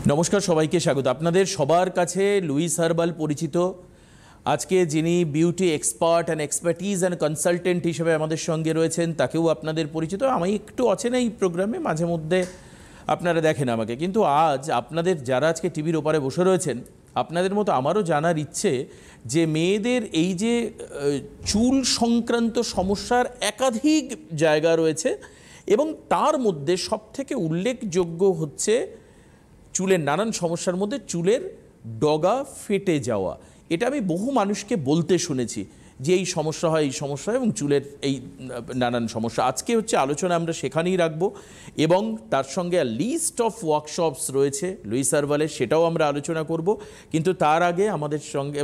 নমস্কার, সবাইকে স্বাগত। আপনাদের সবার কাছে লুইস হার্বাল পরিচিত। আজকে যিনি beauty expert and expertise and consultant হিসেবে আমাদের সঙ্গে রয়েছেন তাকেও আপনাদের পরিচিত। আমি একটু অচেনা এই প্রোগ্রামে, মাঝে মধ্যে আপনারা দেখেন আমাকে, কিন্তু আজ আপনাদের যারা আজকে টিভির ওপারে বসে রয়েছেন আপনাদের মতো আমারও জানার ইচ্ছে যে মেয়েদের এই যে চুল সংক্রান্ত সমস্যার একাধিক জায়গা রয়েছে এবং তার মধ্যে সবথেকে উল্লেখযোগ্য হচ্ছে চুলের নানান সমস্যার মধ্যে চুলের ডগা ফেটে যাওয়া। এটা আমি বহু মানুষকে বলতে শুনেছি যে এই সমস্যা হয়, এই সমস্যা হয়, এবং চুলের এই নানান সমস্যা। আজকে হচ্ছে আলোচনা আমরা সেখানেই রাখবো এবং তার সঙ্গে লিস্ট অফ ওয়ার্কশপস রয়েছে লুইস হার্বালের, সেটাও আমরা আলোচনা করব। কিন্তু তার আগে আমাদের সঙ্গে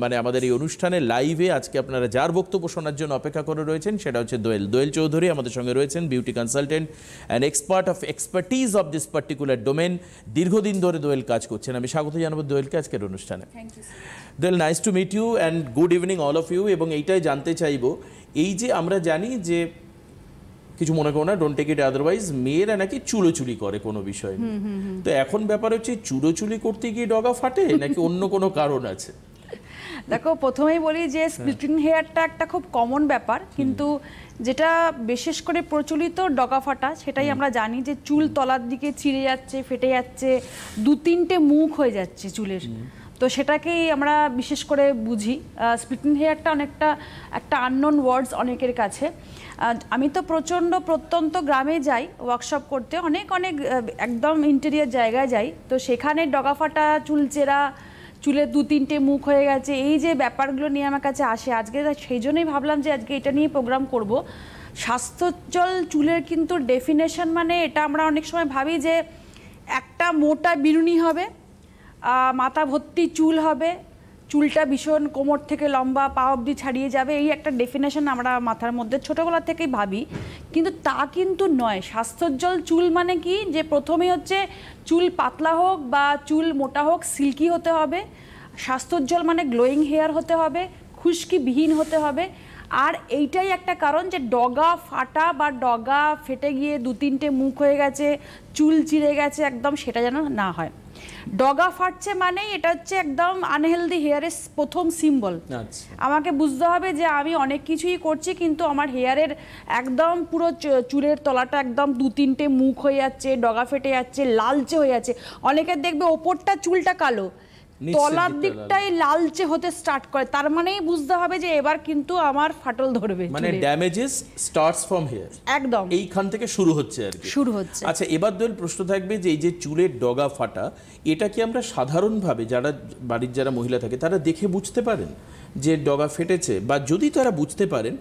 মানে আমাদের এই অনুষ্ঠানে লাইভে আজকে আপনারা যার বক্তব্য শোনার জন্য অপেক্ষা করে রয়েছেন সেটা হচ্ছে দোয়েল চৌধুরী। আমাদের সঙ্গে রয়েছেন beauty consultant and expert of expertise of this particular domain. দীর্ঘদিন ধরে দোয়েল কাজ করছেন। আমি স্বাগত জানাবো দোয়েলকে আজকের অনুষ্ঠানে। Doyel, nice to meet you and good evening all of you. এবং এইটাই জানতে চাইবো, এই যে আমরা জানি যে কিছু মনে করো না, ডোন্ট টেক ইট আদারওয়াইজ, মেয়েরা নাকি চুলোচুলি করে কোনো বিষয়, তো এখন ব্যাপার হচ্ছে চুলোচুলি করতে গিয়ে ডগা ফাটে নাকি অন্য কোনো কারণ আছে? দেখো, প্রথমেই বলি যে স্প্লিটিং হেয়ারটা একটা খুব কমন ব্যাপার, কিন্তু যেটা বিশেষ করে প্রচলিত ডগা ফাটা সেটাই আমরা জানি যে চুল তলার দিকে ছিঁড়ে যাচ্ছে, ফেটে যাচ্ছে, দু তিনটে মুখ হয়ে যাচ্ছে চুলের। তো সেটাকেই আমরা বিশেষ করে বুঝি। স্প্লিটিং হেয়ারটা অনেকটা একটা আননোন ওয়ার্ডস অনেকের কাছে। আমি তো প্রত্যন্ত গ্রামে যাই ওয়ার্কশপ করতে, অনেক একদম ইন্টেরিয়ার জায়গায় যাই, তো সেখানে ডগা ফাটা, চুলচেরা, চুলের দু তিনটে মুখ হয়ে গেছে, এই যে ব্যাপারগুলো নিয়ে আমার কাছে আসে। আজকে সেই জন্যই ভাবলাম যে আজকে এটা নিয়ে প্রোগ্রাম করব। স্বাস্থ্যোজ্জ্বল চুলের কিন্তু ডেফিনেশন মানে এটা আমরা অনেক সময় ভাবি যে একটা মোটা বিনুনি হবে, মাথা ভর্তি চুল হবে, চুলটা ভীষণ কোমর থেকে লম্বা, পা অবধি ছাড়িয়ে যাবে, এই একটা ডেফিনেশন আমরা মাথার মধ্যে ছোটোবেলা থেকেই ভাবি, কিন্তু তা কিন্তু নয়। স্বাস্থ্যোজ্জ্বল চুল মানে কি, যে প্রথমেই হচ্ছে চুল পাতলা হোক বা চুল মোটা হোক, সিল্কি হতে হবে। স্বাস্থ্যোজ্জ্বল মানে গ্লোয়িং হেয়ার হতে হবে, খুশকিবিহীন হতে হবে। আর এইটাই একটা কারণ যে ডগা ফাটা বা ডগা ফেটে গিয়ে দু তিনটে মুখ হয়ে গেছে, চুল চিড়ে গেছে, একদম সেটা যেন না হয়। ডগা ফাটছে মানে এটা হচ্ছে একদম আনহেলদি হেয়ারের প্রথম সিম্বল। আমাকে বুঝতে হবে যে আমি অনেক কিছুই করছি কিন্তু আমার হেয়ারের একদম পুরো চুলের তলাটা একদম দু তিনটে মুখ হয়ে যাচ্ছে, ডগা ফেটে যাচ্ছে, লালচে হয়ে যাচ্ছে। অনেকের দেখবে ওপরটা চুলটা কালো, তলার দিকটাই লালচে হতে স্টার্ট করে, তার মানেই বুঝতে হবে যে এবার কিন্তু আমার ফাটল ধরবে, মানে ড্যামেজেস স্টার্টস ফ্রম হিয়ার, একদম এইখান থেকে শুরু হচ্ছে আর কি, শুরু হচ্ছে। আচ্ছা, এবার দোয়েল প্রশ্ন থাকবে যে এই যে চুলের ডগা ফাটা, এটা কি আমরা সাধারণভাবে যারা বাড়ির যারা মহিলা থাকে তারা দেখে বুঝতে পারেন যে ডগা ফেটেছে? বা যদি তারা বুঝতে পারেন,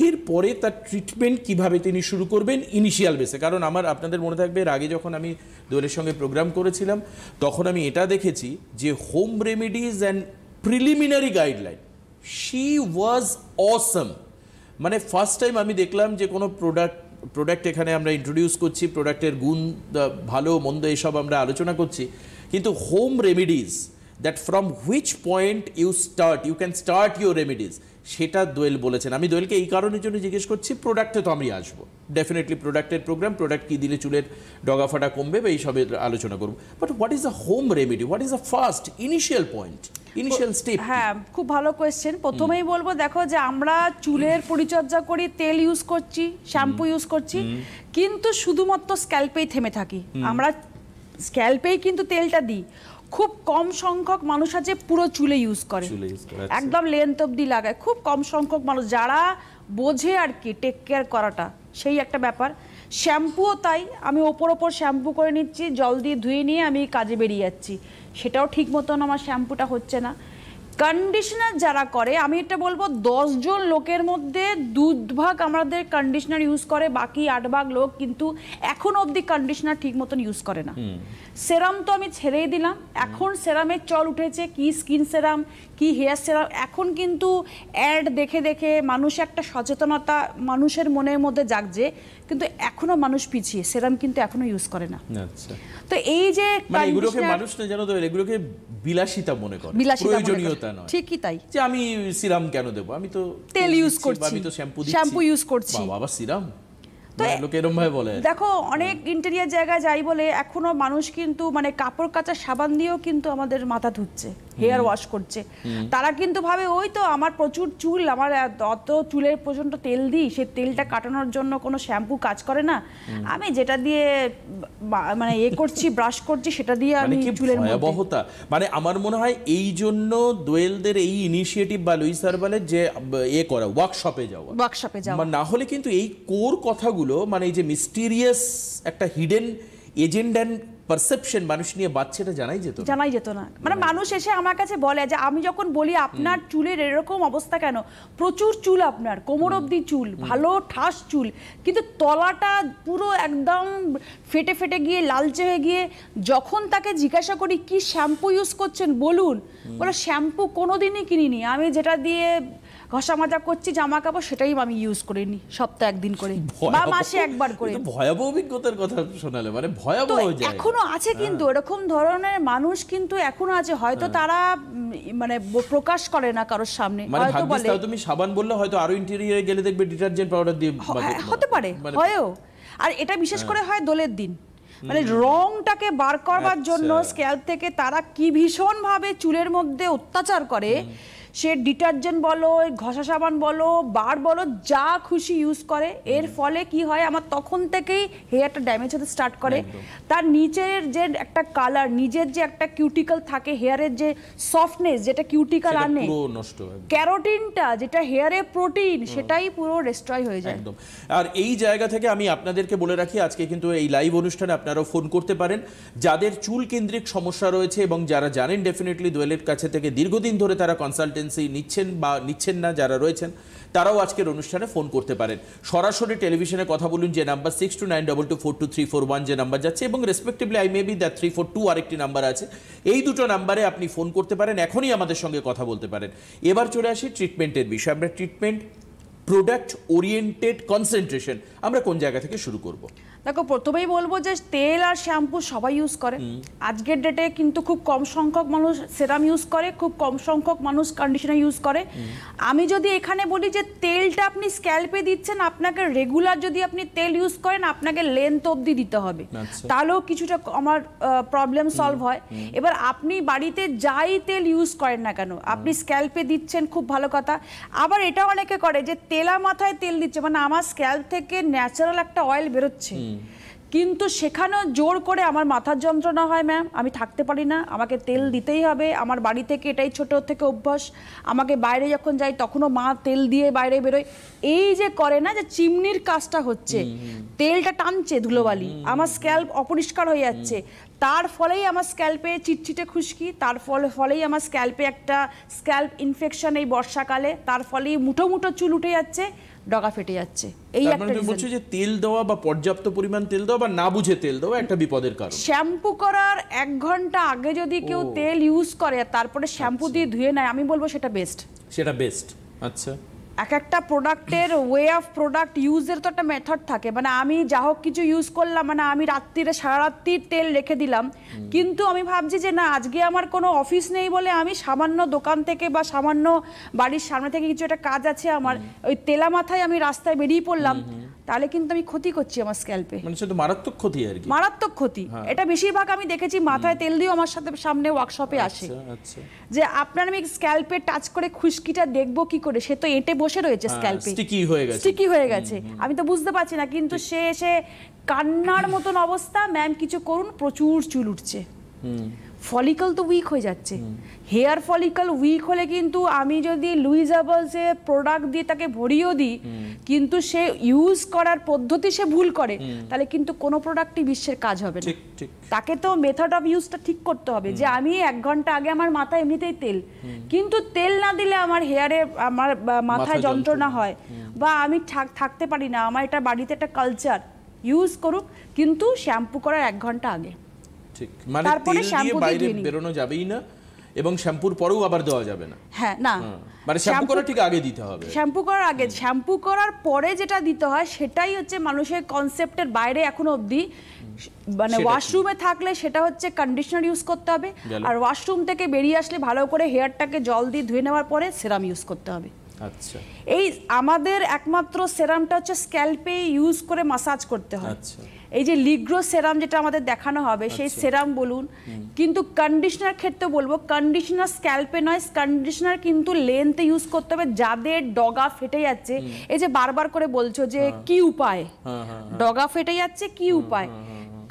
এরপরে তার ট্রিটমেন্ট কিভাবে তিনি শুরু করবেন ইনিশিয়াল বেসে? কারণ আপনাদের মনে থাকবে এর আগে যখন আমি দোয়েলের সঙ্গে প্রোগ্রাম করেছিলাম তখন আমি এটা দেখেছি যে home remedies and preliminary guideline, she was awesome. মানে ফার্স্ট টাইম আমি দেখলাম যে কোনো প্রোডাক্ট এখানে আমরা ইন্ট্রোডিউস করছি, প্রোডাক্টের গুণ ভালো মন্দ এসব আমরা আলোচনা করছি, কিন্তু home remedies, that from which point you can start your remedies, সেটা দোয়েল বলেছেন। আমি দোয়েলকে এই কারণের জন্য জিজ্ঞেস করছি, প্রোডাক্টে তো আমি আসবো ডেফিনেটলি, প্রোডাক্টের প্রোগ্রাম, প্রোডাক্ট কী দিলে চুলের ডগা ফাটা কমবে বা এইসবের আলোচনা করবো, but what is the home remedy, what is the first initial point, initial step? হ্যাঁ, খুব ভালো কোয়েশ্চেন। প্রথমেই বলবো, দেখো যে আমরা চুলের পরিচর্যা করি, তেল ইউজ করছি, শ্যাম্পু ইউজ করছি, কিন্তু শুধুমাত্র স্ক্যাল্পেই থেমে থাকি। আমরা স্ক্যাল্পেই কিন্তু তেলটা দিই, খুব কম সংখ্যক মানুষ আছে পুরো চুলে ইউজ করে, একদম লেন্থ অবধি লাগায়, খুব কম সংখ্যক মানুষ যারা বোঝে আর কি টেক কেয়ার করাটা, সেই একটা ব্যাপার। শ্যাম্পুও তাই, আমি ওপর শ্যাম্পু করে নিচ্ছি, জল দিয়ে ধুয়ে নিয়ে আমি কাজে বেরিয়ে যাচ্ছি, সেটাও ঠিক মতন আমার শ্যাম্পুটা হচ্ছে না। কন্ডিশনার যারা করে, আমি এটা বলবো 10 জন লোকের মধ্যে 2 ভাগ আমাদের কন্ডিশনার ইউজ করে, বাকি 8 ভাগ লোক কিন্তু এখন অবধি কন্ডিশনার ঠিক মতন ইউজ করে না। সেরাম তো আমি ছেড়েই দিলাম, এখন সেরামের চল উঠেছে, কি স্কিন সেরাম, কি হেয়ার সেরাম, এখন কিন্তু অ্যাড দেখে দেখে মানুষ একটা সচেতনতা মানুষের মনের মধ্যে জাগছে, কিন্তু এখনো মানুষ পিছিয়ে, সেরাম কিন্তু এখনো ইউজ করে না। আচ্ছা, তো এই যে এগুলোকে মানুষ না জানো তো, এগুলোকে বিলাসিতা মনে করে, প্রয়োজনীয়তা নয়। ঠিকই তাই, যে আমি সিরাম কেন দেব, আমি তো তেল ইউজ করছি, আমি তো শ্যাম্পু ইউজ করছি, বাবা সিরাম, লোকে এরকম ভাবে বলে। দেখো অনেক ইন্টেরিয়ার জায়গায় যাই বলে এখনো মানুষ কিন্তু মানে কাপড় কাচা সাবান দিয়েও কিন্তু আমাদের মাথা ধুচ্ছে, হেয়ার ওয়াশ করছে। তারা কিন্তু ভাবে ওই তো আমার প্রচুর চুল, আমার অত চুলের প্রচন্ড তেল দিই, সেই তেলটা কাটানোর জন্য কোনো শ্যাম্পু কাজ করে না, আমি যেটা দিয়ে মানে করছি ব্রাশ করছি সেটা দিয়ে আমি চুলের ভয়াবহতা। মানে আমার মনে হয় এই জন্য দোয়েলদের এই ইনিশিয়েটিভ বা লুইস হার্বালের যে করা ওয়ার্কশপে যাওয়া, না হলে কিন্তু এই কোর কথাগুলো মানে এই যে মিস্টিরিয়াস একটা হিডেন এজেন্ড অ্যান্ড পারসেপশন মানুষ নিয়ে বাচ্চাটা জানাই যেত না। মানে মানুষ এসে আমার কাছে বলে যে আমি যখন বলি আপনার চুলের এরকম অবস্থা কেন, প্রচুর চুল আপনার, কোমর অবধি চুল, ভালো ঠাস চুল, কিন্তু তলাটা পুরো একদম ফেটে ফেটে গিয়ে লালচে হয়ে গিয়ে, যখন তাকে জিজ্ঞাসা করি কি শ্যাম্পু ইউজ করছেন বলুন, বলে শ্যাম্পু কোনোদিনই কিনিনি, আমি যেটা দিয়ে ঘষা মাজা করছি জামা কাপড় সেটাই আমি ইউজ করে নি সপ্তাহে একদিন করে বা মাসে একবার করে। ভয়াবহ অভিজ্ঞতার কথা শোনালে, মানে ভয়াবহ যায়। এখনো আছে কিন্তু এরকম ধরনের মানুষ কিন্তু এখনো আছে, হয়তো তারা মানে প্রকাশ করে না কারোর সামনে, হয়তো বলে তুমি সাবান বললে হয়তো আরো ইন্টেরিয়রে গেলে দেখবে ডিটারজেন্ট পাউডার দিয়ে হতে পারে, হয়ও। আর এটা বিশেষ করে হয় দোলের দিন, মানে রংটাকে বার করবার জন্য স্ক্যাল্প থেকে তারা কি ভীষণ ভাবে চুলের মধ্যে অত্যাচার করে, সে ডিটারজেন্ট বলো, ঘষা সাবান বলো, বার বলো, যা খুশি ইউজ করে। এর ফলে কি হয়, আমার তখন থেকেই হেয়ারটা ড্যামেজ হতে স্টার্ট করে। তার নিচের যে একটা কালার, নিজের যে একটা কিউটিকল থাকে, হেয়ারের যে সফটনেস যেটা কিউটিকল আনে, ক্যারোটিনটা যেটা হেয়ারে প্রোটিন, সেটাই পুরো ডিস্ট্রয় হয়ে যায় একদম। আর এই জায়গা থেকে আমি আপনাদেরকে বলে রাখি, আজকে কিন্তু এই লাইভ অনুষ্ঠানে আপনারাও ফোন করতে পারেন যাদের চুল কেন্দ্রিক সমস্যা রয়েছে এবং যারা জানেন ডেফিনেটলি দোয়েলের কাছে থেকে দীর্ঘদিন ধরে তারা কনসালটেন্সি নিচ্ছেন বা নিচ্ছেন না, যারা রয়েছেন তারাও আজকের অনুষ্ঠানে ফোন করতে পারেন। সরাসরি টেলিভিশনে কথা বলুন যে নাম্বার 6292242341 যে নাম্বার যাচ্ছে, এবং respectively I may be that 342 আরেকটি নাম্বার আছে, এই দুটো নাম্বারে আপনি ফোন করতে পারেন, এখনই আমাদের সঙ্গে কথা বলতে পারেন। এবার চলে আসি ট্রিটমেন্টের বিষয়ে। আমরা ট্রিটমেন্ট প্রোডাক্ট ওরিয়েন্টেড কনসেন্ট্রেশন আমরা কোন জায়গা থেকে শুরু করব? দেখো প্রথমেই বলবো যে তেল আর শ্যাম্পু সবাই ইউজ করে, আজকের ডেটে কিন্তু খুব কম সংখ্যক মানুষ সেরাম ইউজ করে, খুব কম সংখ্যক মানুষ কন্ডিশনার ইউজ করে। আমি যদি এখানে বলি যে তেলটা আপনি স্ক্যাল্পে দিচ্ছেন, আপনাকে রেগুলার যদি আপনি তেল ইউজ করেন আপনাকে লেন্থ অবধি দিতে হবে, তাহলেও কিছুটা আমার প্রবলেম সলভ হয়। এবার আপনি বাড়িতে যাই তেল ইউজ করেন না কেন, আপনি স্ক্যাল্পে দিচ্ছেন, খুব ভালো কথা। আবার এটা অনেকে করে যে তেলা মাথায় তেল দিচ্ছে, মানে আমার স্ক্যাল্প থেকে ন্যাচারাল একটা অয়েল বেরোচ্ছে, কিন্তু সেখানেও জোর করে আমার মাথার যন্ত্রণা হয় ম্যাম, আমি থাকতে পারি না, আমাকে তেল দিতেই হবে, আমার বাড়ি থেকে এটাই ছোট থেকে অভ্যাস, আমাকে বাইরে যখন যাই তখনও মা তেল দিয়ে বাইরে বেরোয়। এই যে করে না যে চিমনির কাজটা হচ্ছে, তেলটা টানছে ধুলোবালি, আমার স্ক্যাল্প অপরিষ্কার হয়ে যাচ্ছে, তার ফলেই আমার স্ক্যাল্পে চিটচিটে খুশকি, তার ফলেই আমার স্ক্যাল্পে একটা স্ক্যাল্প ইনফেকশন এই বর্ষাকালে, তার ফলেই মুঠো মুঠো চুল উঠে যাচ্ছে, ডগা ফেটে যাচ্ছে। এই একটা রিজন। বলছো যে তেল দেওয়া বা পর্যাপ্ত পরিমাণ তেল দেওয়া বা না বুঝে তেল দেওয়া একটা বিপদের কারণ। শ্যাম্পু করার 1 ঘন্টা আগে যদি কেউ তেল ইউজ করে তারপরে শ্যাম্পু দিয়ে ধুয়ে নেয়, আমি বলবো সেটা বেস্ট। আচ্ছা, এক একটা প্রোডাক্টের ওয়ে অফ প্রোডাক্ট ইউজের তো একটা মেথড থাকে, মানে আমি যা হোক কিছু ইউজ করলাম, মানে আমি রাত্রিরে সারা রাত্রির তেল রেখে দিলাম, কিন্তু আমি ভাবছি যে না আজকে আমার কোনো অফিস নেই বলে আমি সামান্য দোকান থেকে বা সামান্য বাড়ির সামনে থেকে কিছু একটা কাজ আছে আমার, ওই তেলা মাথায় আমি রাস্তায় বেরিয়ে পড়লাম, তাহলে কিন্তু আমি ক্ষতি করছি আমার স্ক্যাল্পে, মানে সেটা মারাত্মক ক্ষতি আর কি, মারাত্মক ক্ষতি। এটা বেশিরভাগ আমি দেখেছি মাথায় তেল দিয়ে আমার সাথে সামনে ওয়ার্কশপে আসে, যে আপনার আমি স্ক্যাল্পে টাচ করে খুশকিটা দেখবো কি করে, সে তো এঁটে বসে রয়েছে স্ক্যাল্পে, স্টিকি হয়ে গেছে, আমি তো বুঝতে পারছি না, কিন্তু সে এসে কান্নার মতন অবস্থা, ম্যাম কিছু করুন, প্রচুর চুল উঠছে, ফলিকল তো উইক হয়ে যাচ্ছে। হেয়ার ফলিকল উইক হলে কিন্তু আমি যদি লুইস হার্বালসে প্রোডাক্ট দিয়ে তাকে ভরিয়েও দিই, কিন্তু সে ইউজ করার পদ্ধতি সে ভুল করে, তাহলে কিন্তু কোনো প্রোডাক্টই বিশ্বের কাজ হবে না। তাকে তো মেথড অফ ইউজটা ঠিক করতে হবে, যে আমি 1 ঘন্টা আগে আমার মাথায় এমনিতেই তেল, কিন্তু তেল না দিলে আমার হেয়ারে আমার মাথায় যন্ত্রণা হয় বা আমি থাকতে পারি না, আমার এটা বাড়িতে একটা কালচার, ইউজ করুক কিন্তু শ্যাম্পু করার 1 ঘন্টা আগে। মানে তেল দিয়ে বাইরে বেরোনো যাবেই না এবং শ্যাম্পুর পরেও আবার দেওয়া যাবে না। হ্যাঁ, না, মানে শ্যাম্পু করার ঠিক আগে দিতে হবে। শ্যাম্পু করার আগে, শ্যাম্পু করার পরে যেটা দিতে হয় সেটাই হচ্ছে মানুষের কনসেপ্টের বাইরে এখনো অবধি। মানে ওয়াশরুমে থাকলে সেটা হচ্ছে কন্ডিশনার ইউজ করতে হবে, আর ওয়াশরুম থেকে বেরিয়ে আসলে ভালো করে হেয়ারটাকে জল দিয়ে ধুয়ে নেওয়ার পরে সেরাম ইউজ করতে হবে। আচ্ছা এই আমাদের একমাত্র সেরামটা হচ্ছে স্ক্যাল্পে ইউজ করে মাসাজ করতে হয়। আচ্ছা এই যে লিগ্রো সেরাম যেটা আমাদের দেখানো হবে সেই সেরাম বলুন, কিন্তু কন্ডিশনার ক্ষেত্রে বলবো কন্ডিশনার স্ক্যাল্পে নয়, কন্ডিশনার কিন্তু লেন্থে ইউজ করতে হবে। যাদের ডগা ফেটে যাচ্ছে, এই যে বারবার করে বলছো যে কি উপায়, ডগা ফেটে যাচ্ছে কি উপায়,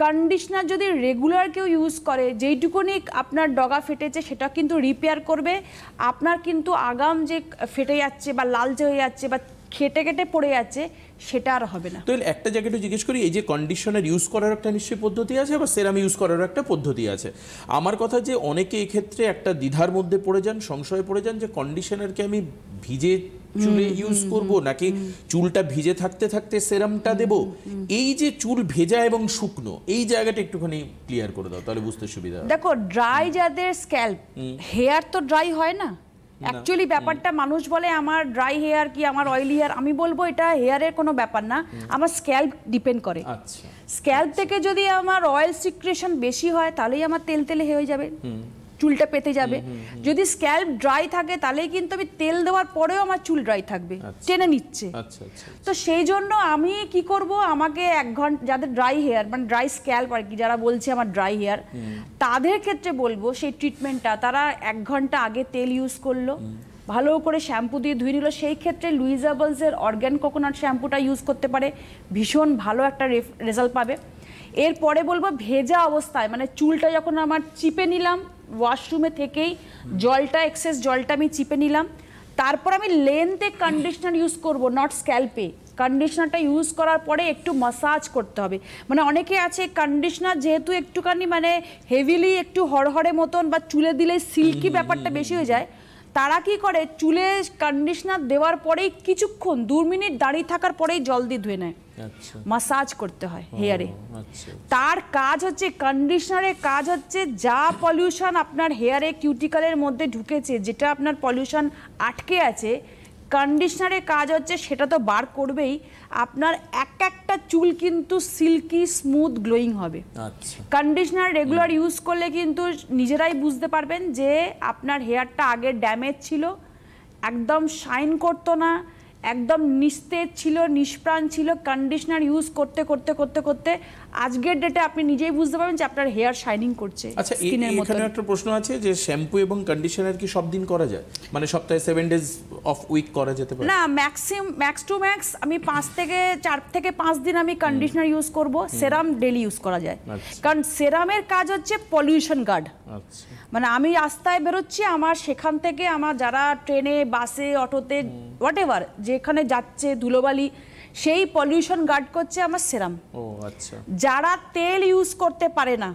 কন্ডিশনার যদি রেগুলার কেউ ইউজ করে, যেইটুকুনি আপনার ডগা ফেটেছে সেটা কিন্তু রিপেয়ার করবে। আপনার কিন্তু আগাম যে ফেটে যাচ্ছে বা লালচে হয়ে যাচ্ছে বা খেটে খেটে পড়ে যাচ্ছে সেটা আর হবে না। তো একটা জায়গাটা জিজ্ঞেস করি, এই যে কন্ডিশনার ইউজ করার একটা নিশ্চয়ই পদ্ধতি আছে বা সেরাম ইউজ করার একটা পদ্ধতি আছে। আমার কথা যে অনেকে এক্ষেত্রে একটা দ্বিধার মধ্যে পড়ে যান, সংশয়ে পড়ে যান যে কন্ডিশনারকে আমি ভিজে চুলে ইউজ করব নাকি চুলটা ভিজে থাকতে থাকতে সেরামটা দেব। এই যে চুল ভেজা এবং শুকনো এই জায়গাটা একটুখানি ক্লিয়ার করে দাও, তাহলে বুঝতে সুবিধা হবে। দেখো, ড্রাই যাদের স্ক্যাল্প, হেয়ার তো ড্রাই হয় না অ্যাকচুয়ালি। ব্যাপারটা মানুষ বলে আমার ড্রাই হেয়ার কি আমার অয়েলি হেয়ার, আমি বলবো এটা হেয়ারের কোনো ব্যাপার না, আমার স্ক্যাল্প ডিপেন্ড করে। আচ্ছা, স্ক্যাল্প থেকে যদি আমার অয়েল সিক্রেশন বেশি হয় তাহলেই আমার তেল তেলে হয়ে যাবে, চুলটা পেতে যাবে। যদি স্ক্যাল্প ড্রাই থাকে তাহলেই কিন্তু আমি তেল দেওয়ার পরেও আমার চুল ড্রাই থাকবে, টেনে নিচ্ছে। তো সেই জন্য আমি কি করব, আমাকে 1 ঘন্টা, যাদের ড্রাই হেয়ার মানে ড্রাই স্ক্যাল্প আর কি, যারা বলছে আমার ড্রাই হেয়ার, তাদের ক্ষেত্রে বলবো সেই ট্রিটমেন্টটা তারা 1 ঘন্টা আগে তেল ইউজ করলো, ভালো করে শ্যাম্পু দিয়ে ধুয়ে নিল। সেই ক্ষেত্রে লুইস হার্বালসের অর্গান কোকোনাট শ্যাম্পুটা ইউজ করতে পারে, ভীষণ ভালো একটা রেজাল্ট পাবে। এরপরে বলবো ভেজা অবস্থায়, মানে চুলটা যখন আমার চিপে নিলাম ওয়াশরুমে থেকেই, জলটা এক্সেস জলটা আমি চিপে নিলাম, তারপর আমি লেন্থে কন্ডিশনার ইউজ করব, নট স্ক্যাল্পে। কন্ডিশনারটা ইউজ করার পরে একটু মাসাজ করতে হবে। মানে অনেকে আছে কন্ডিশনার যেহেতু একটুখানি মানে হেভিলি একটু হড়হড়ে মতন বা চুলে দিলে সিল্কি ব্যাপারটা বেশি হয়ে যায়, তারা কি করে চুলে কন্ডিশনার দেওয়ার পরেই কিছুক্ষণ 2 মিনিট দাঁড়িয়ে থাকার পরেই জল দিয়ে ধুয়ে নেয়। মাসাজ করতে হয় হেয়ারে। তার কাজ হচ্ছে, কন্ডিশনারের কাজ হচ্ছে যা পলিউশন আপনার হেয়ারে কিউটিকলের মধ্যে ঢুকেছে, যেটা আপনার পলিউশন আটকে আছে, কন্ডিশনারের কাজ হচ্ছে সেটা তো বার করবেই, আপনার একটা চুল কিন্তু সিল্কি স্মুথ গ্লোয়িং হবে। কন্ডিশনার রেগুলার ইউজ করলে কিন্তু নিজেরাই বুঝতে পারবেন যে আপনার হেয়ারটা আগে ড্যামেজ ছিল, একদম শাইন করতো না, একদম নিস্তেজ ছিল, নিষ্প্রাণ ছিল। কন্ডিশনার ইউজ করতে করতে করতে করতে আজকের ডেটে আপনি নিজেই বুঝতে পারবেন যে আপনার হেয়ার শাইনিং করছে। আচ্ছা, এখানে একটা প্রশ্ন আছে যে শ্যাম্পু এবং কন্ডিশনার কি সব দিন করা যায়, মানে সপ্তাহে 7 ডেজ অফ উইক করা যেতে পারে? না, ম্যাক্স টু ম্যাক্স আমি 4 থেকে 5 দিন আমি কন্ডিশনার ইউজ করব। সেরাম ডেলি ইউজ করা যায়, কারণ সেরামের কাজ হচ্ছে পলিউশন গার্ড। মানে আমি রাস্তায় বেরোচ্ছি, আমার সেখান থেকে আমার যারা ট্রেনে, বাসে, অটোতে, হোয়াটএভার যেখানে যাচ্ছে ধুলোবালি, সেই পলিউশন গার্ড করছে আমার সেরাম। যারা তেল ইউজ করতে পারে না,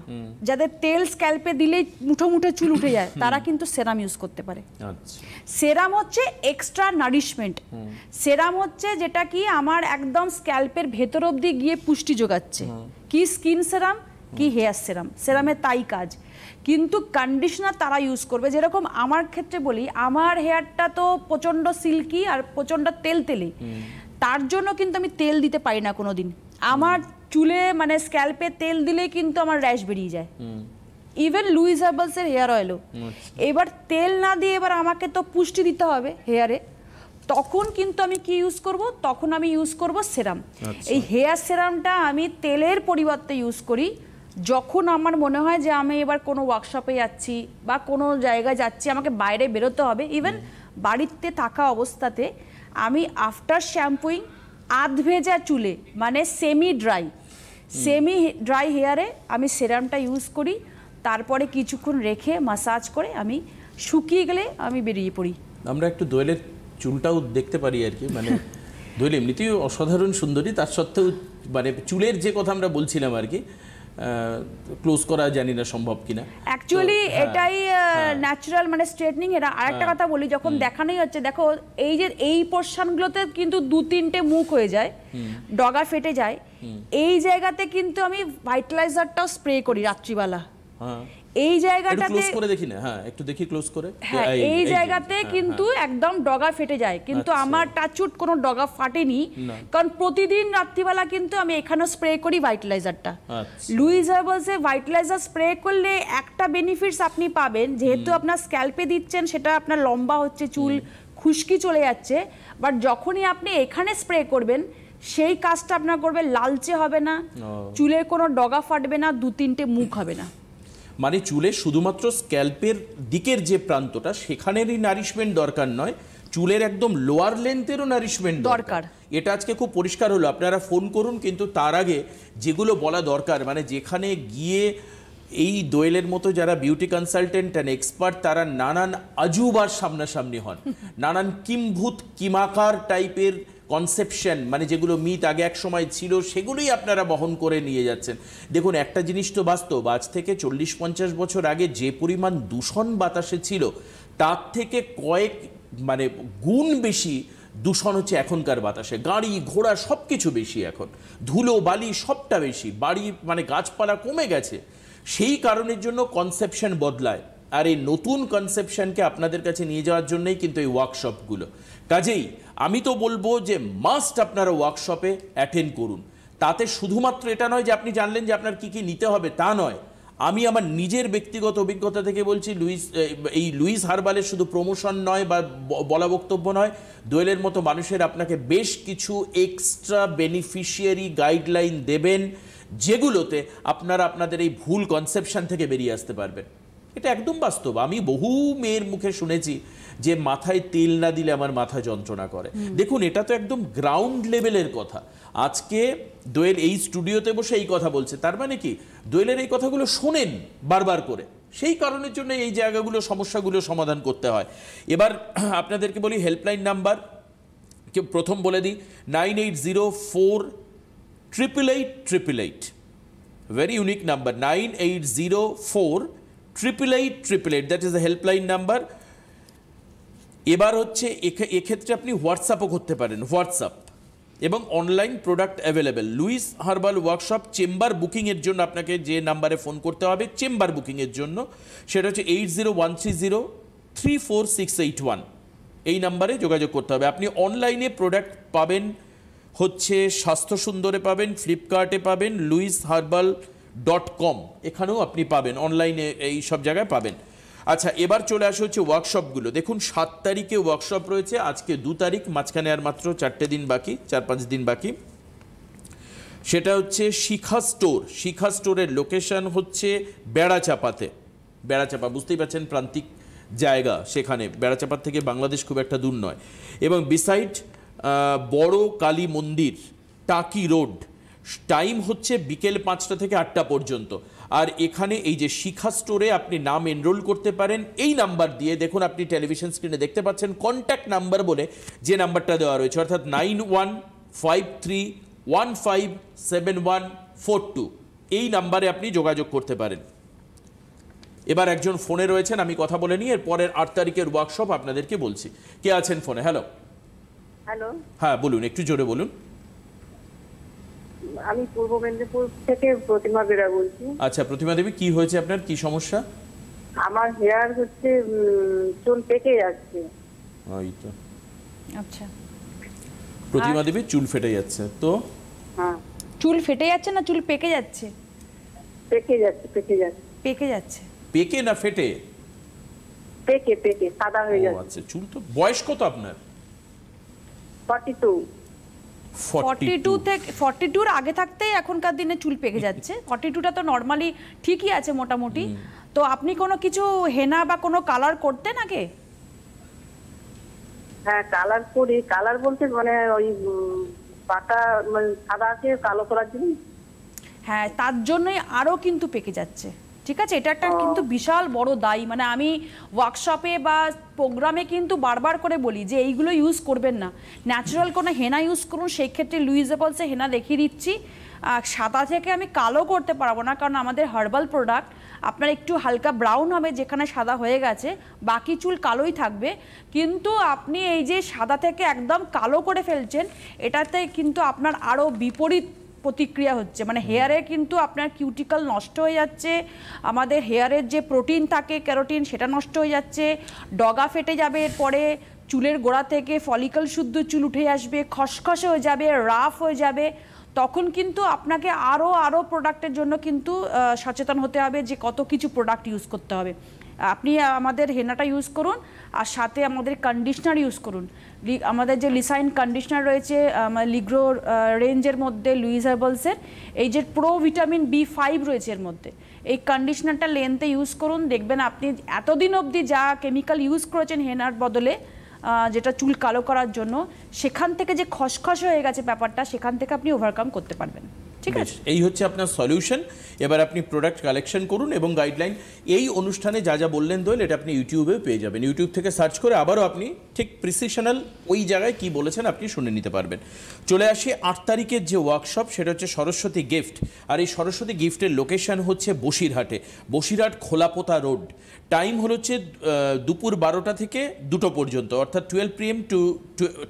যাদের তেল স্ক্যাল্পে দিলেই মুঠো মুঠো চুল উঠে যায়, তারা কিন্তু সেরাম ইউজ করতে পারে। সেরাম হচ্ছে এক্সট্রা নারিশমেন্ট। সেরাম হচ্ছে যেটা কি আমার একদম স্ক্যাল্পের ভেতর অবধি গিয়ে পুষ্টি যোগাচ্ছে। কি স্কিন সেরাম কি হেয়ার সেরাম, সেরামের তাই কাজ। কিন্তু কন্ডিশনার তারা ইউজ করবে, যেরকম আমার ক্ষেত্রে বলি, আমার হেয়ারটা তো প্রচণ্ড সিল্কি আর প্রচণ্ড তেলতেলে, তার জন্য কিন্তু আমি তেল দিতে পারি না কোনোদিন। আমার চুলে মানে স্ক্যাল্পে তেল দিলে কিন্তু আমার র্যাশ বেরিয়ে যায়, ইভেন লুইস হার্বালসের হেয়ার অয়েলও। এবার তেল না দিয়ে এবার আমাকে তো পুষ্টি দিতে হবে হেয়ারে, তখন কিন্তু আমি কি ইউজ করব, তখন আমি ইউজ করব সেরাম। এই হেয়ার সেরামটা আমি তেলের পরিবর্তে ইউজ করি যখন আমার মনে হয় যে আমি এবার কোনো ওয়ার্কশপে যাচ্ছি বা কোনো জায়গায় যাচ্ছি, আমাকে বাইরে বেরোতে হবে। ইভেন বাড়িতে থাকা অবস্থাতে আমি আফটার শ্যাম্পুইং আধ ভেজা চুলে, মানে সেমি ড্রাই হেয়ারে আমি সেরামটা ইউজ করি, তারপরে কিছুক্ষণ রেখে মাসাজ করে আমি শুকিয়ে গেলে আমি বেরিয়ে পড়ি। আমরা একটু দোয়েলের চুলটাও দেখতে পারি আর কি, মানে দোয়েল এমনিতেই অসাধারণ সুন্দরী, তার সত্ত্বেও মানে চুলের যে কথা আমরা বলছিলাম আর কি, ক্লোজ করা জানি না সম্ভব কিনা। অ্যাকচুয়ালি এটাই ন্যাচারাল মানে স্ট্রেটনিং। এটা আরেকটা কথা বলি, যখন দেখানোই হচ্ছে, দেখো এই যে এই পোর্শনগুলোতে কিন্তু 2-3টে মুখ হয়ে যায়, ডগা ফেটে যায়, এই জায়গাতে কিন্তু আমি ভাইটালাইজারটাও স্প্রে করি রাত্রিবেলা। এই জায়গাটাতে ক্লোজ করে দেখি না, হ্যাঁ একটু দেখি ক্লোজ করে, হ্যাঁ এই জায়গাতে কিন্তু একদম ডগা ফেটে যায়, কিন্তু আমার টাচউড কোনো ডগা ফাটেনি, কারণ প্রতিদিন রাত্রিবেলা কিন্তু আমি এখানে স্প্রে করি ভাইটালাইজারটা। লুইস হার্বালসে ভাইটালাইজার স্প্রে করলে একটা বেনিফিটস আপনি পাবেন, যেহেতু আপনার স্ক্যাল্পে দিচ্ছেন, সেটা আপনার লম্বা হচ্ছে চুল, খুশকি চলে যাচ্ছে, বাট যখনই আপনি এখানে স্প্রে করবেন সেই কাজটা আপনার করবে, লালচে হবে না, চুলের কোনো ডগা ফাটবে না, 2-3টে মুখ হবে না। মানে চুলে শুধুমাত্র স্ক্যাল্পের দিকের যে প্রান্তটা সেখানেরই নারিশমেন্ট দরকার নয়, চুলের একদম লোয়ার লেন্থেরও নারিশমেন্ট দরকার। এটা আজকে খুব পরিষ্কার হলো। আপনারা ফোন করুন, কিন্তু তার আগে যেগুলো বলা দরকার, মানে যেখানে গিয়ে এই দোয়েলের মতো যারা বিউটি কনসালটেন্ট অ্যান্ড এক্সপার্ট তারা নানান আজুবার সামনাসামনি হন, নানান কিম্ভূত কিমাকার টাইপের কনসেপশন, মানে যেগুলো মিথ আগে এক সময় ছিল সেগুলোই আপনারা বহন করে নিয়ে যাচ্ছেন। দেখুন, একটা জিনিস তো বাস্তব, আজ থেকে 40-50 বছর আগে যে পরিমাণ দূষণ বাতাসে ছিল তার থেকে কয়েক মানে গুণ বেশি দূষণ হচ্ছে এখনকার বাতাসে। গাড়ি ঘোড়া সব কিছু বেশি, এখন ধুলো বালি সবটা বেশি, বাড়ি মানে গাছপালা কমে গেছে। সেই কারণের জন্য কনসেপশন বদলায়, আর এই নতুন কনসেপশনকে আপনাদের কাছে নিয়ে যাওয়ার জন্যই কিন্তু এই ওয়ার্কশপগুলো। কাজেই আমি তো বলবো যে মাস্ট আপনারা ওয়ার্কশপে অ্যাটেন্ড করুন। তাতে শুধুমাত্র এটা নয় যে আপনি জানলেন যে আপনার কি কি নিতে হবে, তা নয়। আমি আমার নিজের ব্যক্তিগত অভিজ্ঞতা থেকে বলছি, লুইস হার্বালের শুধু প্রমোশন নয় বা বলা বক্তব্য নয়, দোয়েলের মতো মানুষের আপনাকে বেশ কিছু এক্সট্রা বেনিফিশিয়ারি গাইডলাইন দেবেন, যেগুলোতে আপনারা আপনাদের এই ভুল কনসেপশন থেকে বেরিয়ে আসতে পারবেন। এটা একদম বাস্তব। আমি বহু মেয়ের মুখে শুনেছি যে মাথায় তেল না দিলে আমার মাথা যন্ত্রণা করে। দেখুন, এটা তো একদম গ্রাউন্ড লেভেলের কথা। আজকে দোয়েল এই স্টুডিওতে বসে এই কথা বলছে, তার মানে কি দোয়েলের এই কথাগুলো শোনেন বারবার করে, সেই কারণের জন্য এই জায়গাগুলো সমস্যাগুলো সমাধান করতে হয়। এবার আপনাদেরকে বলি হেল্পলাইন নাম্বার, প্রথম বলে দিই 9804888888, very unique number, 9804888888, that is the helpline number. এবার হচ্ছে এক্ষেত্রে আপনি হোয়াটসঅ্যাপও করতে পারেন, হোয়াটসঅ্যাপ এবং online product available. Louis herbal workshop chamber বুকিংয়ের জন্য আপনাকে যে নাম্বারে ফোন করতে হবে চেম্বার বুকিংয়ের জন্য, সেটা হচ্ছে 8013034681, এই নাম্বারে যোগাযোগ করতে হবে। আপনি অনলাইনে প্রোডাক্ট পাবেন হচ্ছে স্বাস্থ্য সুন্দরে পাবেন, ফ্লিপকার্টে পাবেন, luisherbal.com এখানেও আপনি পাবেন, অনলাইনে এই সব জায়গায় পাবেন। আচ্ছা, এবার চলে আসা হচ্ছে ওয়ার্কশপগুলো। দেখুন, 7 তারিখে ওয়ার্কশপ রয়েছে, আজকে 2 তারিখ, মাঝখানে আর মাত্র 4 দিন বাকি, 4-5 দিন বাকি। সেটা হচ্ছে শিখা স্টোর। শিখা স্টোরের লোকেশন হচ্ছে বেড়াচাপাতে। বেড়াচাপা বুঝতেই পারছেন, প্রান্তিক জায়গা, সেখানে বেড়াচাপার থেকে বাংলাদেশ খুব একটা দূর নয়। এবং বিসাইড বড় কালী মন্দির, টাকি রোড। টাইম হচ্ছে বিকেল 5টা থেকে 8টা পর্যন্ত। আর এখানে এই যে শিখা স্টোরে আপনি নাম এনরোল করতে পারেন এই নাম্বার দিয়ে। দেখুন, আপনি টেলিভিশন স্ক্রিনে দেখতে পাচ্ছেন কন্ট্যাক্ট নাম্বার বলে যে নাম্বারটা দেওয়া রয়েছে, অর্থাৎ 9153157142, এই নাম্বারে আপনি যোগাযোগ করতে পারেন। এবার একজন ফোনে রয়েছেন, আমি কথা বলে নিই, এর পরের 8 তারিখের ওয়ার্কশপ আপনাদেরকে বলছি। কে আছেন ফোনে? হ্যালো। হ্যালো, হ্যাঁ বলুন, একটু জোরে বলুন। আমি পূর্ব মেদিনীপুর থেকে প্রতিমা বেরা বলছি। আচ্ছা প্রতিমা দেবী, কি হয়েছে আপনার, কি সমস্যা? আমার হেয়ার হচ্ছে চুল পেকে যাচ্ছে। ওই তো, আচ্ছা প্রতিমা দেবী চুল ফেটে যাচ্ছে তো? হ্যাঁ, চুল ফেটে যাচ্ছে না চুল পেকে যাচ্ছে? পেকে যাচ্ছে, পেকে যাচ্ছে। পেকে যাচ্ছে। পেকে না ফেটে? পেকে, পেকে সাদা হয়ে যাচ্ছে। আচ্ছা, চুল তো, বয়স কত আপনার? 42। 42 থেকে 42-র আগে থাকতেই এখনকার দিনে চুল পেকে যাচ্ছে। 42টা তো নর্মালি ঠিকই আছে মোটামুটি। তো আপনি কোনো কিছু হেনা বা কোনো কালার করতেন আগে? হ্যাঁ, কালার করি। কালার বলতে মানে ওই পাতা মানে সাদা আছে কালো করার জন্য। হ্যাঁ, তার জন্যই আরও কিন্তু পেকে যাচ্ছে। ঠিক আছে, এটা একটা কিন্তু বিশাল বড় দায়ী। মানে আমি ওয়ার্কশপে বা প্রোগ্রামে কিন্তু বারবার করে বলি যে এইগুলো ইউজ করবেন না, ন্যাচারাল কোনো হেনা ইউজ করুন। সেই ক্ষেত্রে লুইস হার্বালসে হেনা দেখিয়ে দিচ্ছি। সাদা থেকে আমি কালো করতে পারবো না, কারণ আমাদের হার্বাল প্রোডাক্ট আপনার একটু হালকা ব্রাউন হবে যেখানে সাদা হয়ে গেছে, বাকি চুল কালোই থাকবে। কিন্তু আপনি এই যে সাদা থেকে একদম কালো করে ফেলছেন, এটাতে কিন্তু আপনার আরও বিপরীত প্রতিক্রিয়া হচ্ছে। মানে হেয়ারে কিন্তু আপনার কিউটিকল নষ্ট হয়ে যাচ্ছে, আমাদের হেয়ারের যে প্রোটিন থাকে ক্যারোটিন সেটা নষ্ট হয়ে যাচ্ছে, ডগা ফেটে যাবে, এরপরে চুলের গোড়া থেকে ফলিকল শুদ্ধ চুল উঠে আসবে, খসখসে হয়ে যাবে, রাফ হয়ে যাবে। তখন কিন্তু আপনাকে আরও প্রোডাক্টের জন্য কিন্তু সচেতন হতে হবে যে কত কিছু প্রোডাক্ট ইউজ করতে হবে। আপনি আমাদের হেনাটা ইউজ করুন, আর সাথে আমাদের কন্ডিশনার ইউজ করুন। আমাদের যে লিসাইন কন্ডিশনার রয়েছে লিগ্রো রেঞ্জের মধ্যে লুইস হার্বালসের, এই যে প্রো ভিটামিন B5 রয়েছে এর মধ্যে, এই কন্ডিশনারটা লেন্থে ইউজ করুন। দেখবেন আপনি এতদিন অবধি যা কেমিক্যাল ইউজ করেছেন হেনার বদলে, যেটা চুল কালো করার জন্য, সেখান থেকে যে খসখস হয়ে গেছে ব্যাপারটা, সেখান থেকে আপনি ওভারকাম করতে পারবেন। ঠিক আছে, এই হচ্ছে আপনার সলিউশন। এবার আপনি প্রোডাক্ট কালেকশন করুন এবং গাইডলাইন এই অনুষ্ঠানে যা যা বললেন দোয়েল, এটা আপনি ইউটিউবেও পেয়ে যাবেন। ইউটিউব থেকে সার্চ করে আবারও আপনি ঠিক প্রিসিশনাল ওই জায়গায় কি বলেছেন আপনি শুনে নিতে পারবেন। চলে আসি 8 তারিখের যে ওয়ার্কশপ, সেটা হচ্ছে সরস্বতী গিফট। আর এই সরস্বতী গিফটের লোকেশন হচ্ছে বসিরহাটে, বসিরহাট খোলাপোতা রোড। টাইম হলো হচ্ছে দুপুর 12টা থেকে 2টো পর্যন্ত, অর্থাৎ 12 PM to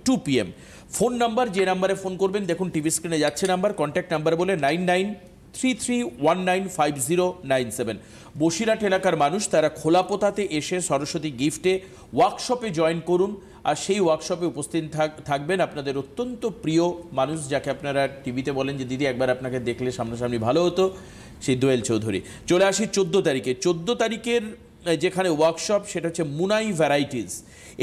2 PM। Phone number, যে নাম্বারে ফোন করবেন দেখুন টিভি স্ক্রিনে যাচ্ছে নাম্বার, কন্ট্যাক্ট নাম্বার বলে 9933195097। বসিরহাট এলাকার মানুষ তারা খোলাপোতাতে এসে সরস্বতী গিফটে ওয়ার্কশপে জয়েন করুন। আর সেই ওয়ার্কশপে উপস্থিত থাকবেন আপনাদের অত্যন্ত প্রিয় মানুষ, যাকে আপনারা টিভিতে বলেন যে দিদি একবার আপনাকে দেখলে সামনাসামনি ভালো হতো, সেই দোয়েল চৌধুরী। চলে আসি 14 তারিখে। 14 তারিখের যেখানে ওয়ার্কশপ, সেটা হচ্ছে মুনাই ভ্যারাইটিস।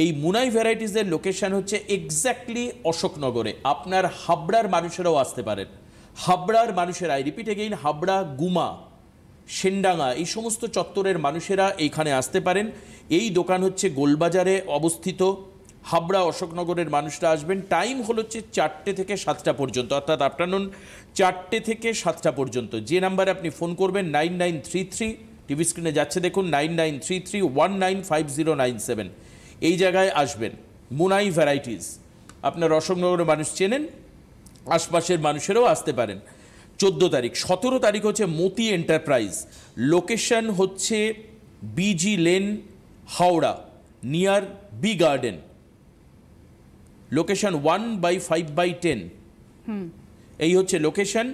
এই মুনাই ভ্যারাইটিসের লোকেশন হচ্ছে এক্স্যাক্টলি অশোকনগরে। আপনার হাবড়ার মানুষেরাও আসতে পারেন। হাবড়ার মানুষেরা, আই রিপিট এগেইন, হাবড়া, গুমা, সেনডাঙ্গা, এই সমস্ত চত্বরের মানুষেরা এইখানে আসতে পারেন। এই দোকান হচ্ছে গোলবাজারে অবস্থিত। হাবড়া, অশোকনগরের মানুষরা আসবেন। টাইম হলো হচ্ছে 4টে থেকে 7টা পর্যন্ত, অর্থাৎ আফটারনুন 4টে থেকে 7টা পর্যন্ত। যে নাম্বারে আপনি ফোন করবেন 9933, টিভি স্ক্রিনে যাচ্ছে দেখুন, 9933195097, এই জায়গায় আসবেন। মুনাই ভ্যারাইটিস, আপনার অশোকনগরের মানুষ চেনেন, আশপাশের মানুষেরাও আসতে পারেন। 14 তারিখ। 17 তারিখ হচ্ছে মতি এন্টারপ্রাইজ, লোকেশন হচ্ছে BG লেন, Howrah, near B garden. Location 1/5/10। এই হচ্ছে লোকেশন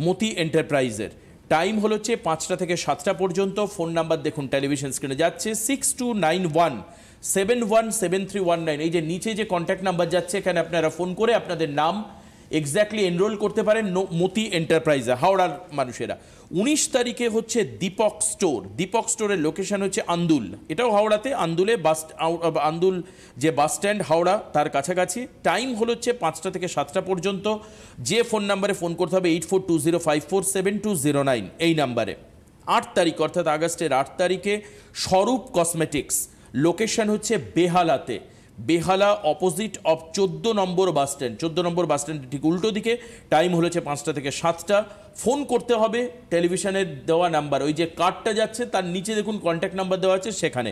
মতি এন্টারপ্রাইজের। টাইম হলো হচ্ছে 5টা থেকে 7টা পর্যন্ত। ফোন নাম্বার দেখুন টেলিভিশন স্ক্রিনে যাচ্ছে, 6291717319। এই যে নিচে যে কন্ট্যাক্ট নাম্বার যাচ্ছে, এখানে আপনারা ফোন করে আপনাদের নাম এক্স্যাক্টলি এনরোল করতে পারেন মতি এন্টারপ্রাইজে, হাওড়ার মানুষেরা। 19 তারিখে হচ্ছে দীপক স্টোর। দীপক স্টোরের লোকেশন হচ্ছে আন্দুল, এটাও হাওড়াতে। আন্দুলে আন্দুল যে বাস স্ট্যান্ড হাওড়া, তার কাছাকাছি। টাইম হলো হচ্ছে 5টা থেকে 7টা পর্যন্ত। যে ফোন নাম্বারে ফোন করতে হবে 8420547209, এই নাম্বারে। 8 তারিখ অর্থাৎ আগস্টের 8 তারিখে স্বরূপ কসমেটিক্স, লোকেশন হচ্ছে বেহালাতে, বেহালা অপোজিট অফ 14 নম্বর বাস স্ট্যান্ড। 14 নম্বর বাস স্ট্যান্ডের ঠিক উল্টো দিকে। টাইম হলেছে 5টা থেকে 7টা। ফোন করতে হবে টেলিভিশনের দেওয়া নাম্বার, ওই যে কার্ডটা যাচ্ছে তার নিচে দেখুন কন্ট্যাক্ট নাম্বার দেওয়া আছে, সেখানে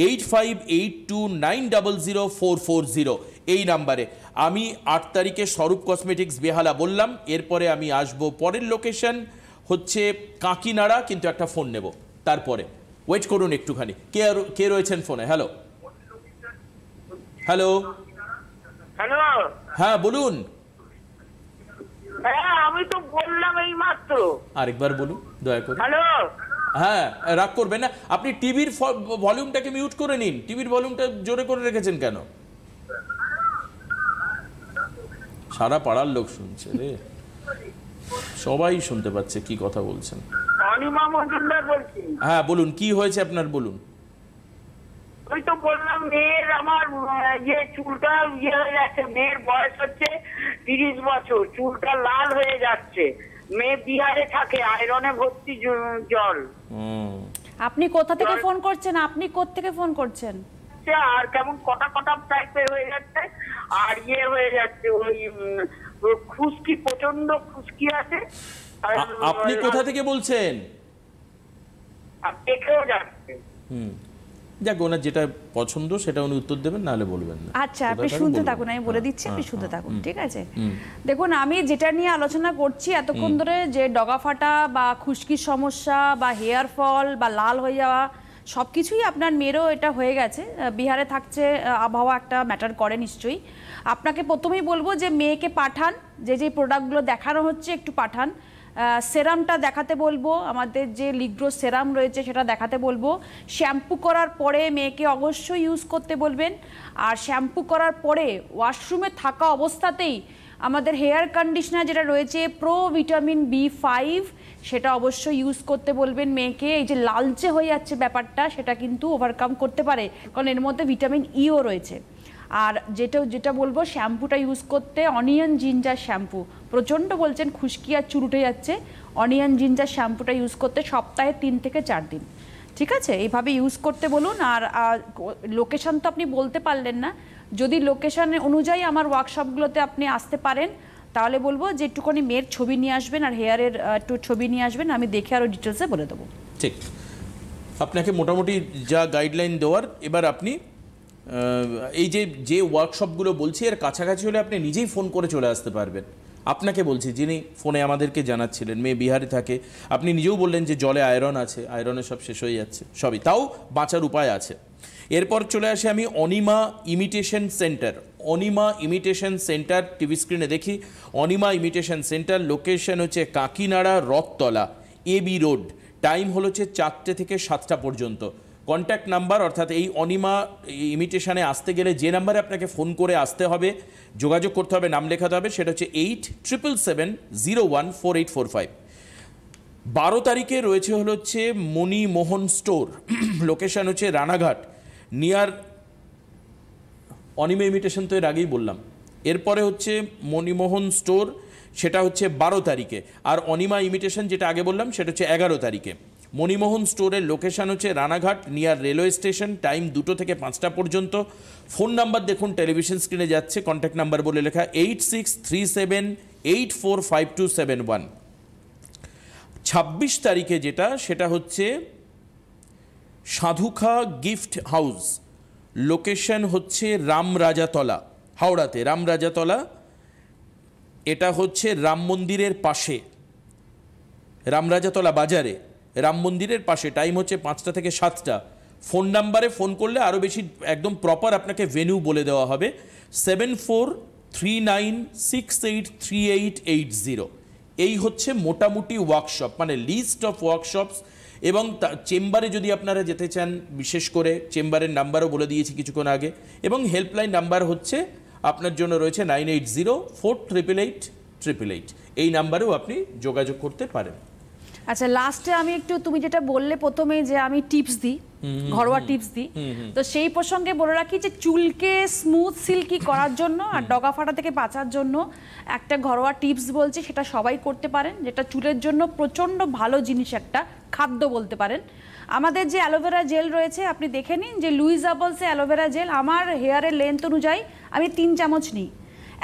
8582900440, এই নাম্বারে। আমি 8 তারিখে স্বরূপ কসমেটিক্স বেহালা বললাম। এরপরে আমি আসবো পরের লোকেশন হচ্ছে কাকিনাড়া, কিন্তু একটা ফোন নেব তারপরে। ওয়েট করুন একটুখানি। কে রয়েছেন ফোনে? হ্যালো হ্যালো হ্যালো, হ্যাঁ বলুন। হ্যাঁ আমি তো বললাম এই মাত্র। আরেকবার বলুন দয়া করে। হ্যালো, হ্যাঁ রাগ করবেন না। আপনি টিভির ভলিউমটাকে মিউট করে নিন। টিভির ভলিউমটা জোরে করে রেখেছেন কেন? সারা পাড়ার লোক শুনছে রে, সবাই শুনতে পাচ্ছে কি কথা বলছেন। অনিমা মজুমদার বলছি। হ্যাঁ বলুন, কি হয়েছে আপনার, বলুন। ওই তো বললাম মেয়ের, আমার যে চুলটা ইয়ে হয়ে যাচ্ছে, মেয়ের বয়স হচ্ছে 30 বছর, চুলটা লাল হয়ে যাচ্ছে। মেয়ে বিহারে থাকে, আয়রনে ভর্তি জল। আপনি কোথা থেকে ফোন করছেন? আপনি কোত্থেকে ফোন করছেন? আর কেমন কটা কটা টাইপের হয়ে যাচ্ছে, আর ইয়ে হয়ে যাচ্ছে, ওই খুশকি, প্রচন্ড খুশকি আছে। আপনি কোথা থেকে বলছেন? দেখেও যাচ্ছে। যাক, ওনার যেটা পছন্দ সেটা উনি উত্তর দেবেন, নাহলে বলবেন না। আচ্ছা, আপনি শুনতে থাকুন, আমি বলে দিচ্ছি, আপনি শুনতে থাকুন, ঠিক আছে? দেখুন, আমি যেটা নিয়ে আলোচনা করছি এতক্ষণ ধরে, যে ডগা ফাটা বা খুশকির সমস্যা বা হেয়ার ফল বা লাল হয়ে যাওয়া, সব কিছুই আপনার মেয়েরও এটা হয়ে গেছে। বিহারে থাকছে, আবহাওয়া একটা ম্যাটার করে নিশ্চয়ই। আপনাকে প্রথমেই বলবো যে মেয়েকে পাঠান, যে প্রোডাক্টগুলো দেখানো হচ্ছে একটু পাঠান। সেরামটা দেখাতে বলবো, আমাদের যে লিগ্রো সেরাম রয়েছে সেটা দেখাতে বলবো। শ্যাম্পু করার পরে মেয়েকে অবশ্যই ইউজ করতে বলবেন। আর শ্যাম্পু করার পরে ওয়াশরুমে থাকা অবস্থাতেই আমাদের হেয়ার কন্ডিশনার যেটা রয়েছে প্রো ভিটামিন B5, সেটা অবশ্যই ইউজ করতে বলবেন মেয়েকে। এই যে লালচে হয়ে যাচ্ছে ব্যাপারটা, সেটা কিন্তু ওভারকাম করতে পারে, কারণ এর মধ্যে ভিটামিন ইও রয়েছে। আর যেটা বলবো, শ্যাম্পুটা ইউজ করতে অনিয়ন জিঞ্জার শ্যাম্পু। প্রচণ্ড বলছেন খুশকি আর চুল উঠে যাচ্ছে, অনিয়ন জিঞ্জার শ্যাম্পুটা ইউজ করতে সপ্তাহে 3 থেকে 4 দিন, ঠিক আছে? এইভাবে ইউজ করতে বলুন। আর লোকেশান তো আপনি বলতে পারলেন না, যদি লোকেশান অনুযায়ী আমার ওয়ার্কশপগুলোতে আপনি আসতে পারেন, তাহলে বলবো যে একটুখানি মেয়ের ছবি নিয়ে আসবেন আর হেয়ারের একটু ছবি নিয়ে আসবেন, আমি দেখে আরও ডিটেলসে বলে দেবো। ঠিক, আপনাকে মোটামুটি যা গাইডলাইন দেওয়ার, এবার আপনি এই যে ওয়ার্কশপগুলো বলছি এর কাছাকাছি হলে আপনি নিজেই ফোন করে চলে আসতে পারবেন। আপনাকে বলছি, যিনি ফোনে আমাদেরকে জানাচ্ছিলেন মেয়ে বিহারে থাকে, আপনি নিজেও বললেন যে জলে আয়রন আছে, আয়রনে সব শেষ হয়ে যাচ্ছে, সবই, তাও বাঁচার উপায় আছে। এরপর চলে আসে আমি Anima imitation centre. Anima imitation centre TV স্ক্রিনে দেখি, অনিমা ইমিটেশন সেন্টার, লোকেশন হচ্ছে Kakinara, Rathtala, AB road, time হলো হচ্ছে 4টে থেকে 7টা পর্যন্ত। কন্ট্যাক্ট নাম্বার, অর্থাৎ এই অনিমা ইমিটেশনে আসতে গেলে যে নাম্বারে আপনাকে ফোন করে আসতে হবে, যোগাযোগ করতে হবে, নাম লেখাতে হবে, সেটা হচ্ছে 8777014845। 12 তারিখে রয়েছে হচ্ছে মণিমোহন স্টোর, লোকেশন হচ্ছে রানাঘাট, নিয়ার অনিমা ইমিটেশন তো এর আগেই বললাম। এরপরে হচ্ছে মণিমোহন স্টোর, সেটা হচ্ছে 12 তারিখে। আর অনিমা ইমিটেশন যেটা আগে বললাম সেটা হচ্ছে 11 তারিখে। মণিমোহন স্টোরের লোকেশন হচ্ছে Ranaghat, near railway station, time 2টো থেকে 5টা পর্যন্ত। ফোন নাম্বার দেখুন টেলিভিশন স্ক্রিনে যাচ্ছে, কন্ট্যাক্ট নাম্বার বলে লেখা 8637845271। 26 তারিখে যেটা, সেটা হচ্ছে সাধুখা গিফট হাউস, লোকেশন হচ্ছে রামরাজাতলা, হাওড়াতে রামরাজাতলা। এটা হচ্ছে রাম মন্দিরের পাশে, রামরাজাতলা বাজারে রাম মন্দিরের পাশে, টাইম হচ্ছে 5টা থেকে 7টা। ফোন নাম্বারে ফোন করলে আরও বেশি একদম প্রপার আপনাকে ভেন্যু বলে দেওয়া হবে, 7439683880। এই হচ্ছে মোটামুটি ওয়ার্কশপ, মানে লিস্ট অফ ওয়ার্কশপস। এবং চেম্বারে যদি আপনারা যেতে চান, বিশেষ করে চেম্বারের নাম্বারও বলে দিয়েছি কিছুক্ষণ আগে, এবং হেল্পলাইন নাম্বার হচ্ছে আপনার জন্য রয়েছে 9804888888। এই নাম্বারেও আপনি যোগাযোগ করতে পারেন। আচ্ছা, লাস্টে আমি একটু, তুমি যেটা বললে প্রথমেই যে আমি টিপস দিই, ঘরোয়া টিপস দিই, তো সেই প্রসঙ্গে বলে রাখি যে চুলকে স্মুথ সিল্কি করার জন্য আর ডগা ফাটা থেকে বাঁচার জন্য একটা ঘরোয়া টিপস বলছি, সেটা সবাই করতে পারেন, যেটা চুলের জন্য প্রচণ্ড ভালো জিনিস, একটা খাদ্য বলতে পারেন। আমাদের যে অ্যালোভেরা জেল রয়েছে, আপনি দেখে নিন যে লুইস আবলসে অ্যালোভেরা জেল, আমার হেয়ারের লেন্থ অনুযায়ী আমি 3 চামচ নিই।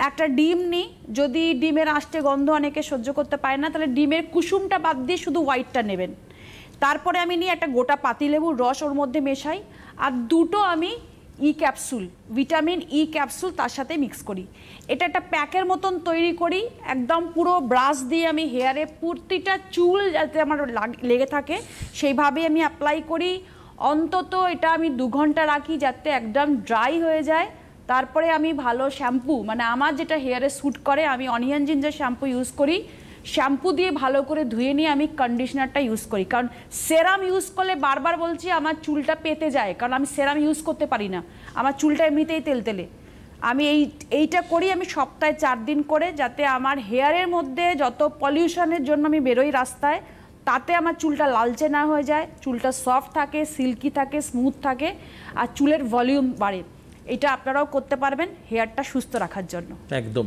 একটা ডিম নিই, যদি ডিমের আষ্টে গন্ধ অনেকে সহ্য করতে পারে না, তাহলে ডিমের কুসুমটা বাদ দিয়ে শুধু হোয়াইটটা নেবেন। তারপরে আমি নিই একটা গোটা পাতিলেবুর রস, ওর মধ্যে মেশাই, আর 2টো আমি ক্যাপসুল, ভিটামিন ক্যাপসুল তার সাথে মিক্স করি। এটা একটা প্যাকের মতন তৈরি করি, একদম পুরো ব্রাশ দিয়ে আমি হেয়ারে প্রতিটা চুল যাতে আমার লেগে থাকে সেইভাবে আমি অ্যাপ্লাই করি। অন্তত এটা আমি 2 ঘন্টা রাখি যাতে একদম ড্রাই হয়ে যায়। তারপরে আমি ভালো শ্যাম্পু, মানে আমার যেটা হেয়ারে স্যুট করে, আমি অনিয়ন জিঞ্জার শ্যাম্পু ইউজ করি, শ্যাম্পু দিয়ে ভালো করে ধুয়ে নিয়ে আমি কন্ডিশনারটা ইউজ করি। কারণ সেরাম ইউজ করলে, বারবার বলছি, আমার চুলটা পেতে যায়, কারণ আমি সেরাম ইউজ করতে পারি না, আমার চুলটা এমনিতেই তেলতেলে। আমি এইটা করি আমি সপ্তাহে 4 দিন করে, যাতে আমার হেয়ারের মধ্যে যত পলিউশনের জন্য আমি বেরোই রাস্তায়, তাতে আমার চুলটা লালচে না হয়ে যায়, চুলটা সফট থাকে, সিল্কি থাকে, স্মুথ থাকে, আর চুলের ভলিউম বাড়ে। এটা আপনারাও করতে পারবেন হেয়ারটা সুস্থ রাখার জন্য। একদম।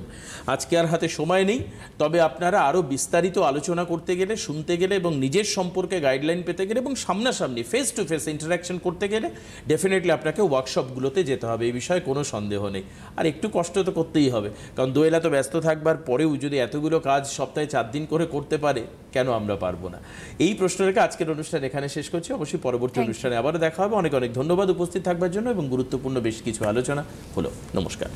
আজকে আর হাতে সময় নেই, তবে আপনারা আরও বিস্তারিত আলোচনা করতে গেলে, শুনতে গেলে এবং নিজের সম্পর্কে গাইডলাইন পেতে গেলে এবং সামনাসামনি ফেস টু ফেস ইন্টারাকশন করতে গেলে ডেফিনেটলি আপনাকে ওয়ার্কশপগুলোতে যেতে হবে, এই বিষয়ে কোনো সন্দেহ নেই। আর একটু কষ্ট তো করতেই হবে, কারণ দোয়েলা তো ব্যস্ত থাকবার পরেও যদি এতগুলো কাজ সপ্তাহে 4 দিন করে করতে পারে, কেন আমরা পারবো না? এই প্রশ্ন রেখে আজকের অনুষ্ঠান এখানে শেষ করছি। অবশ্যই পরবর্তী অনুষ্ঠানে আবারও দেখা হবে। অনেক অনেক ধন্যবাদ উপস্থিত থাকবার জন্য, এবং গুরুত্বপূর্ণ বেশ কিছু আলোচনা হলো। নমস্কার।